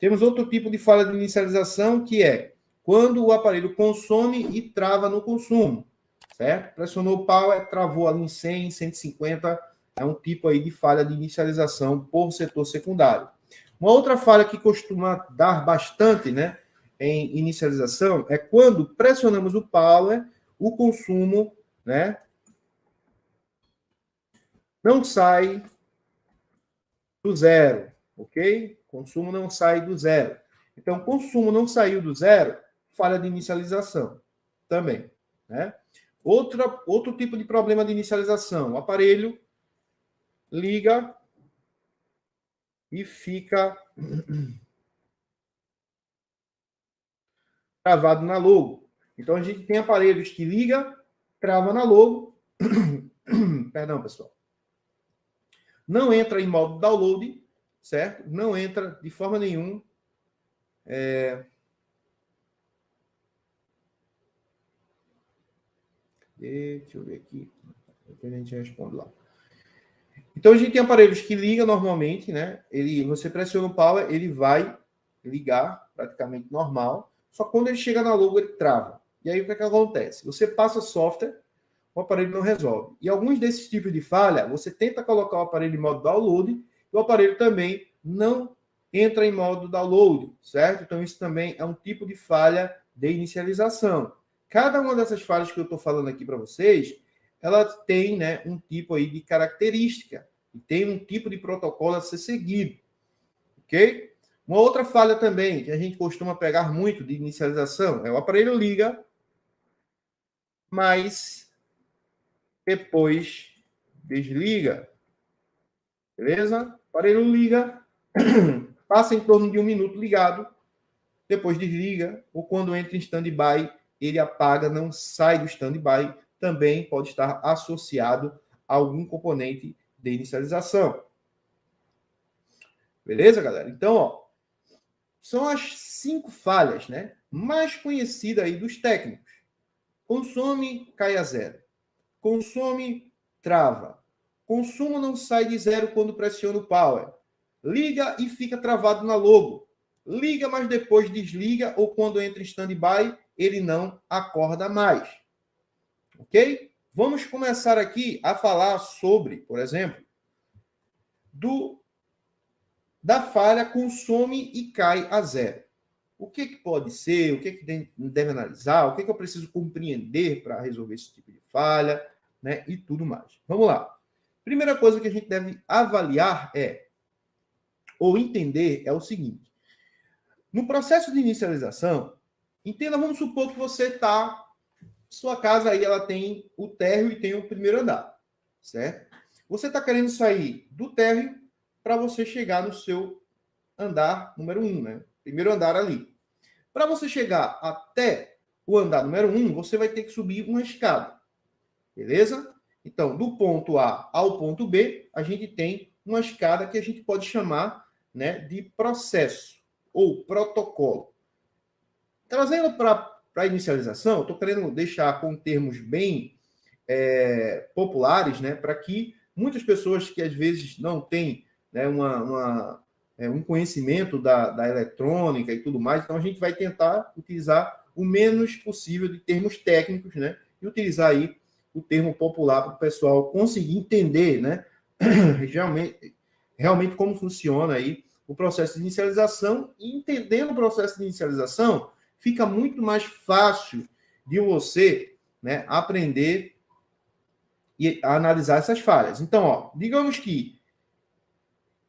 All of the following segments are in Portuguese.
Temos outro tipo de falha de inicialização, que é quando o aparelho consome e trava no consumo, certo? Pressionou o power, travou ali em 100, 150, é um tipo aí de falha de inicialização por setor secundário. Uma outra falha que costuma dar bastante, né, em inicialização é quando pressionamos o power, o consumo, né, não sai do zero, ok? Consumo não sai do zero. Então, consumo não saiu do zero, falha de inicialização também, né? Outro tipo de problema de inicialização, o aparelho liga e fica travado na logo. Então, a gente tem aparelhos que liga, trava na logo. Perdão, pessoal. Não entra em modo download, certo? Não entra de forma nenhuma. Deixa eu ver aqui. A gente responde lá. Então, a gente tem aparelhos que ligam normalmente, né? Você pressiona o power, ele vai ligar praticamente normal. Só quando ele chega na logo, ele trava. E aí, o que acontece? Você passa software, o aparelho não resolve. E alguns desses tipos de falha, você tenta colocar o aparelho em modo download, e o aparelho também não entra em modo download, certo? Então, isso também é um tipo de falha de inicialização. Cada uma dessas falhas que eu estou falando aqui para vocês, ela tem, né, um tipo aí de característica, e tem um tipo de protocolo a ser seguido, ok? Uma outra falha também, que a gente costuma pegar muito de inicialização, é o aparelho liga, mas depois desliga, beleza? O aparelho liga, passa em torno de 1 minuto ligado, depois desliga, ou quando entra em stand-by, ele apaga, não sai do stand-by, também pode estar associado a algum componente de inicialização. Beleza, galera? Então, ó, são as 5 falhas, né, mais conhecidas aí dos técnicos. Consome, cai a zero. Consome, trava. Consumo não sai de zero quando pressiona o power. Liga e fica travado na logo. Liga, mas depois desliga, ou quando entra em stand-by, ele não acorda mais. Ok? Vamos começar aqui a falar sobre, por exemplo, da falha consome e cai a zero. O que pode ser? O que deve analisar? O que eu preciso compreender para resolver esse tipo de falha, né? E tudo mais. Vamos lá. Primeira coisa que a gente deve avaliar ou entender é o seguinte. No processo de inicialização, entenda, vamos supor que você está... Sua casa aí, ela tem o térreo e tem o primeiro andar, certo? Você está querendo sair do térreo para você chegar no seu andar número 1, né? Primeiro andar ali. Para você chegar até o andar número 1, você vai ter que subir uma escada. Beleza? Então, do ponto A ao ponto B, a gente tem uma escada que a gente pode chamar, né, de processo ou protocolo. Trazendo para a inicialização, estou querendo deixar com termos bem populares, né, para que muitas pessoas que às vezes não têm, né, um conhecimento da eletrônica e tudo mais, então a gente vai tentar utilizar o menos possível de termos técnicos, né, e utilizar aí o termo popular para o pessoal conseguir entender, né, realmente como funciona aí o processo de inicialização. E entendendo o processo de inicialização, fica muito mais fácil de você, né, aprender e analisar essas falhas. Então, ó, digamos que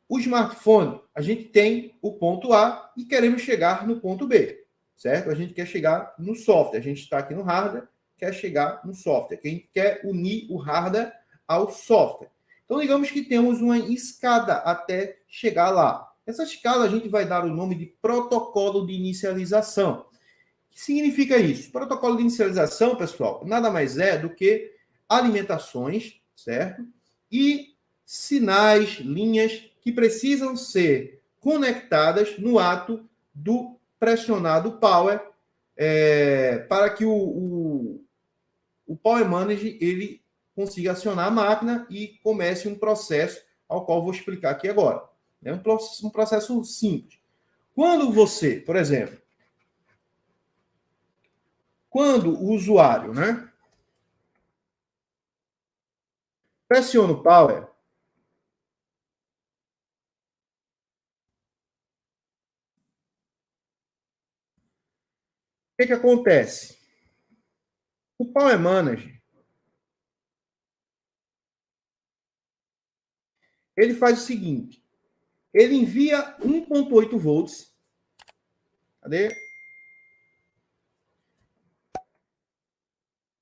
o smartphone, a gente tem o ponto A e queremos chegar no ponto B, certo? A gente quer chegar no software. A gente está aqui no hardware, quer chegar no software. A gente quer unir o hardware ao software. Então, digamos que temos uma escada até chegar lá. Essa escada a gente vai dar o nome de protocolo de inicialização. O que significa isso? Protocolo de inicialização, pessoal, nada mais é do que alimentações, certo? E sinais, linhas que precisam ser conectadas no ato do pressionado power, para que o Power Manager ele consiga acionar a máquina e comece um processo ao qual vou explicar aqui agora. É um processo simples. Quando você, por exemplo, quando o usuário, né, pressiona o power, o que que acontece? O Power Manager, ele faz o seguinte, ele envia 1.8 volts, cadê?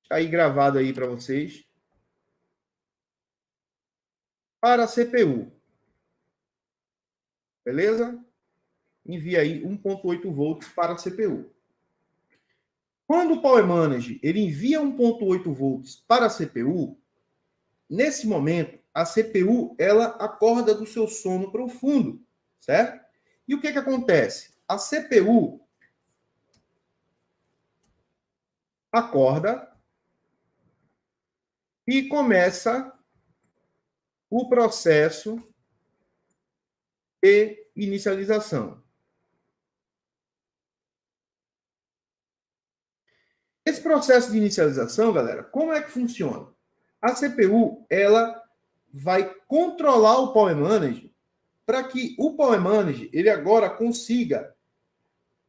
Tá aí gravado aí para vocês, para a CPU, beleza? Envia aí 1.8 volts para a CPU. Quando o Power Manager ele envia 1.8 volts para a CPU, nesse momento, a CPU ela acorda do seu sono profundo, certo? E o que que acontece? A CPU acorda e começa o processo de inicialização. Esse processo de inicialização, galera, como é que funciona? A CPU, ela vai controlar o Power Manager para que o Power Manager, ele agora consiga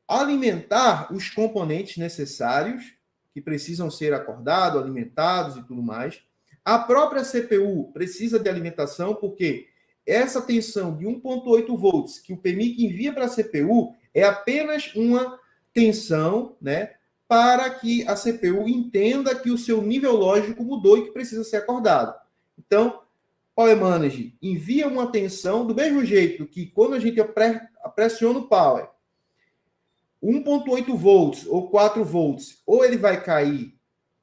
alimentar os componentes necessários que precisam ser acordados, alimentados e tudo mais. A própria CPU precisa de alimentação porque essa tensão de 1.8 volts que o PMIC envia para a CPU é apenas uma tensão, né, para que a CPU entenda que o seu nível lógico mudou e que precisa ser acordado. Então, Power Manager envia uma tensão do mesmo jeito que quando a gente pressiona o Power, 1.8 volts ou 4 volts, ou ele vai cair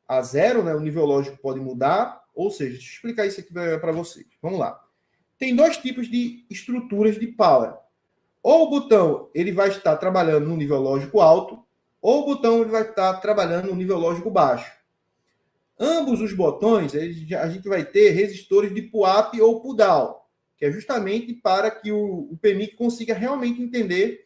a zero, né? O nível lógico pode mudar. Ou seja, deixa eu explicar isso aqui para vocês. Vamos lá. Tem dois tipos de estruturas de power. Ou o botão ele vai estar trabalhando no nível lógico alto, ou o botão ele vai estar trabalhando no nível lógico baixo. Ambos os botões, a gente vai ter resistores de pull-up ou pull-down, que é justamente para que o PMIC consiga realmente entender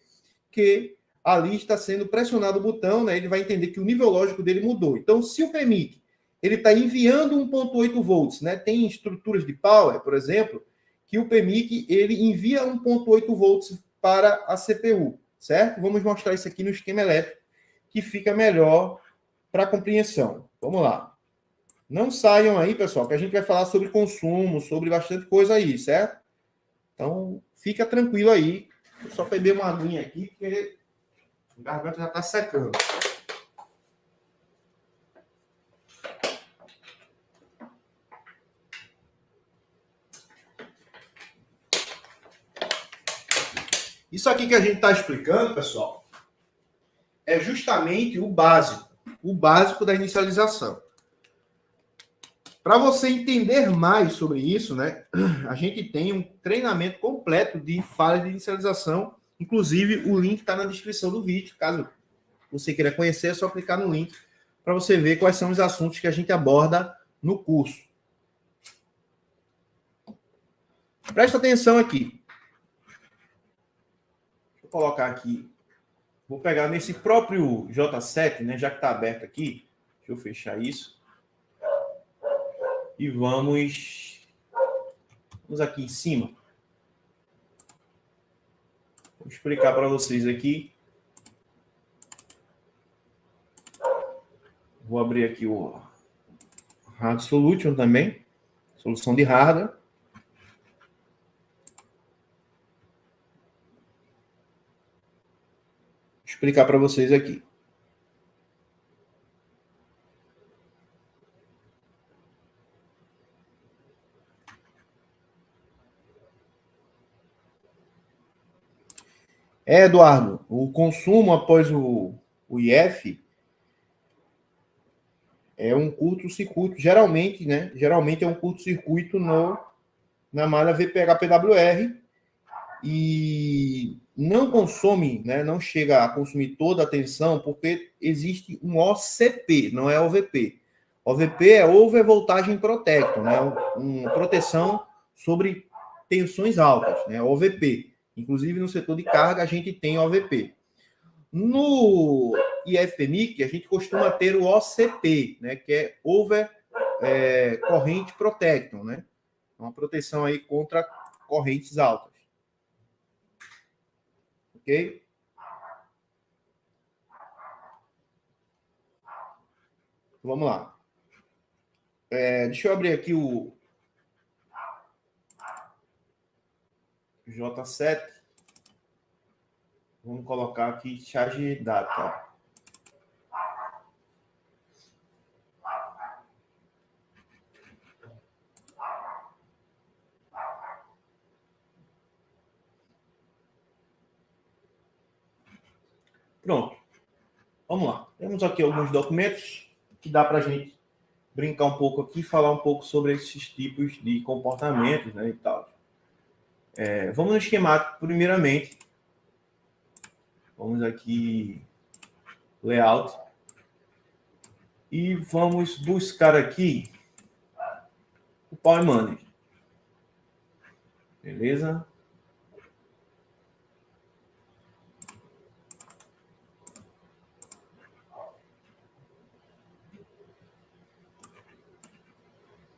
que ali está sendo pressionado o botão, né? Ele vai entender que o nível lógico dele mudou. Então, se o PMIC ele está enviando 1.8 volts, né? Tem estruturas de power, por exemplo, que o PMIC ele envia 1.8 volts para a CPU, certo? Vamos mostrar isso aqui no esquema elétrico, que fica melhor para a compreensão. Vamos lá. Não saiam aí, pessoal, que a gente vai falar sobre consumo, sobre bastante coisa aí, certo? Então, fica tranquilo aí. Vou só beber uma aguinha aqui, porque a garganta já está secando. Isso aqui que a gente está explicando, pessoal, é justamente o básico da inicialização. Para você entender mais sobre isso, né, a gente tem um treinamento completo de falhas de inicialização. Inclusive, o link está na descrição do vídeo. Caso você queira conhecer, é só clicar no link para você ver quais são os assuntos que a gente aborda no curso. Presta atenção aqui. Vou colocar aqui. Vou pegar nesse próprio J7, né, já que está aberto aqui. Deixa eu fechar isso. E vamos aqui em cima. Vou explicar para vocês aqui. Vou abrir aqui o Hard Solution também. Solução de hardware. Vou explicar para vocês aqui. Eduardo, o consumo após o IF é um curto-circuito, geralmente, né? Geralmente é um curto-circuito na malha VPH-PWR e não consome, né? Não chega a consumir toda a tensão porque existe um OCP, não é OVP. OVP é Over Voltage Protector, né? Uma proteção sobre tensões altas, né? OVP. Inclusive, no setor de carga, a gente tem OVP. No IFPMIC, a gente costuma ter o OCP, né, que é Over Current Protection, né? Uma proteção aí contra correntes altas. Ok? Vamos lá. Deixa eu abrir aqui o J7. Vamos colocar aqui charge data. Pronto. Vamos lá. Temos aqui alguns documentos que dá para a gente brincar um pouco aqui, falar um pouco sobre esses tipos de comportamentos, né, e tal. Vamos no esquemático, primeiramente. Vamos aqui, layout. E vamos buscar aqui o Power Manager. Beleza?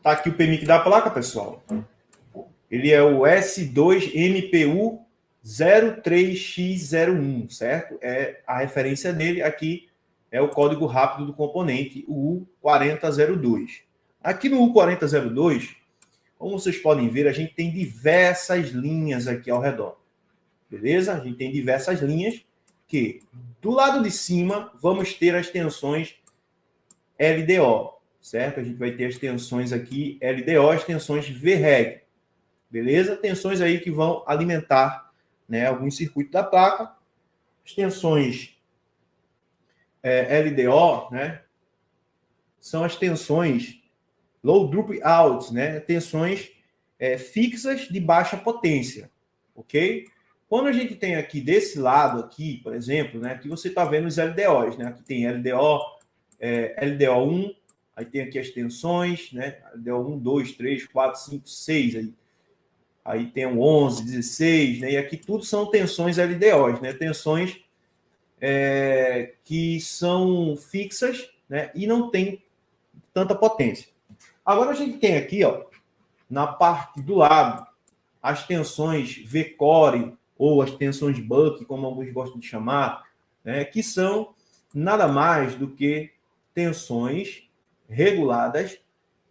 Tá aqui o PMIC da placa, pessoal. Ele é o S2MPU 03X01, certo? É a referência dele aqui, é o código rápido do componente, o U4002. Aqui no U4002, como vocês podem ver, a gente tem diversas linhas aqui ao redor. Beleza? A gente tem diversas linhas que, do lado de cima, vamos ter as tensões LDO, certo? A gente vai ter as tensões aqui LDO, as tensões VREG. Beleza? Tensões aí que vão alimentar, né, alguns circuitos da placa. As tensões LDO, né, são as tensões low dropout, né, tensões fixas de baixa potência, ok? Quando a gente tem aqui desse lado aqui, por exemplo, né, aqui você está vendo os LDOs, né? Aqui tem LDO, LDO1, aí tem aqui as tensões, né? LDO1, 2, 3, 4, 5, 6 aí. Aí tem o 11, 16, né? E aqui tudo são tensões LDOs, né? Tensões que são fixas, né? E não tem tanta potência. Agora a gente tem aqui, ó, na parte do lado, as tensões V-core ou as tensões Buck, como alguns gostam de chamar, né? Que são nada mais do que tensões reguladas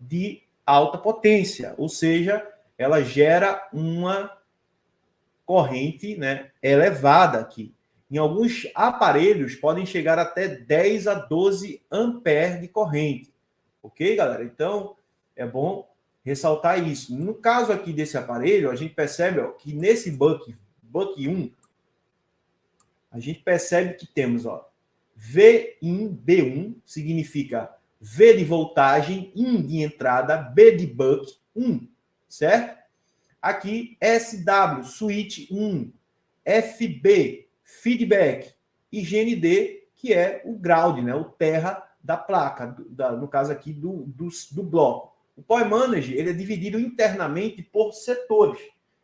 de alta potência, ou seja, ela gera uma corrente, né, elevada aqui. Em alguns aparelhos podem chegar até 10 a 12 amperes de corrente. Ok, galera? Então, é bom ressaltar isso. No caso aqui desse aparelho, a gente percebe, ó, que nesse Buck 1, a gente percebe que temos, ó, V1B1, significa V de voltagem, IN de entrada, B de Buck 1, certo? Aqui, SW, switch 1, FB, feedback, e GND, que é o ground, né, o terra da placa, no caso aqui do bloco. O Power Manager, ele é dividido internamente por setores.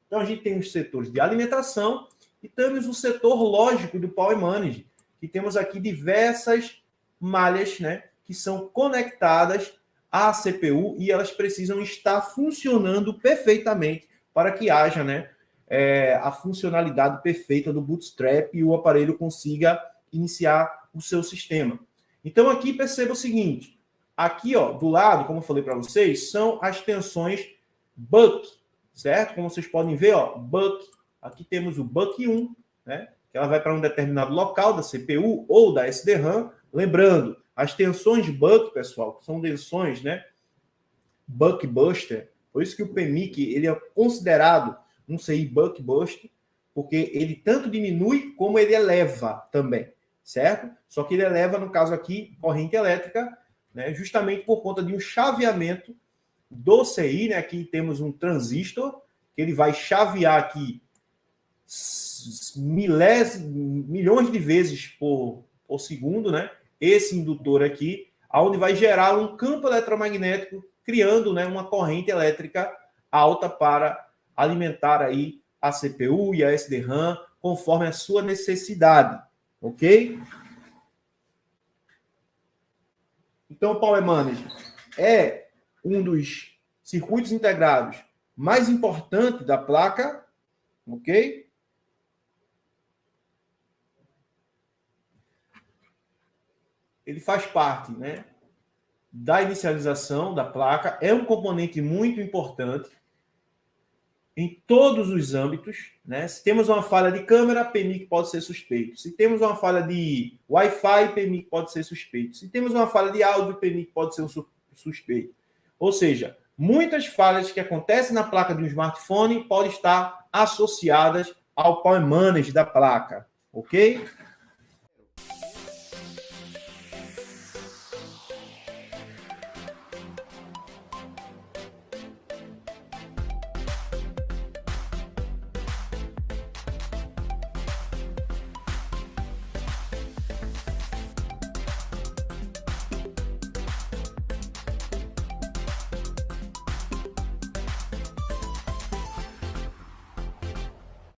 Então, a gente tem os setores de alimentação e temos o setor lógico do Power Manager, que temos aqui diversas malhas, né, que são conectadas à CPU e elas precisam estar funcionando perfeitamente para que haja, né, a funcionalidade perfeita do Bootstrap e o aparelho consiga iniciar o seu sistema. Então, aqui perceba o seguinte, aqui, ó, do lado, como eu falei para vocês, são as tensões Buck, certo? Como vocês podem ver, ó, Buck, aqui temos o Buck 1, né, que ela vai para um determinado local da CPU ou da SDRAM. Lembrando, as tensões Buck, pessoal, são tensões, né, Buck Buster. Por isso que o PMIC, ele é considerado um CI Buck Buster, porque ele tanto diminui como ele eleva também, certo? Só que ele eleva, no caso aqui, corrente elétrica, né, justamente por conta de um chaveamento do CI, né? Aqui temos um transistor, que ele vai chavear aqui milhões de vezes por segundo, né? Esse indutor aqui, onde vai gerar um campo eletromagnético, criando, né, uma corrente elétrica alta para alimentar aí a CPU e a SD-RAM conforme a sua necessidade, ok? Então, o Power Manager é um dos circuitos integrados mais importantes da placa, ok? Ele faz parte, né, da inicialização da placa, é um componente muito importante em todos os âmbitos, né? Se temos uma falha de câmera, PMIC pode ser suspeito. Se temos uma falha de Wi-Fi, PMIC pode ser suspeito. Se temos uma falha de áudio, PMIC pode ser um suspeito. Ou seja, muitas falhas que acontecem na placa de um smartphone podem estar associadas ao Power Manager da placa, ok?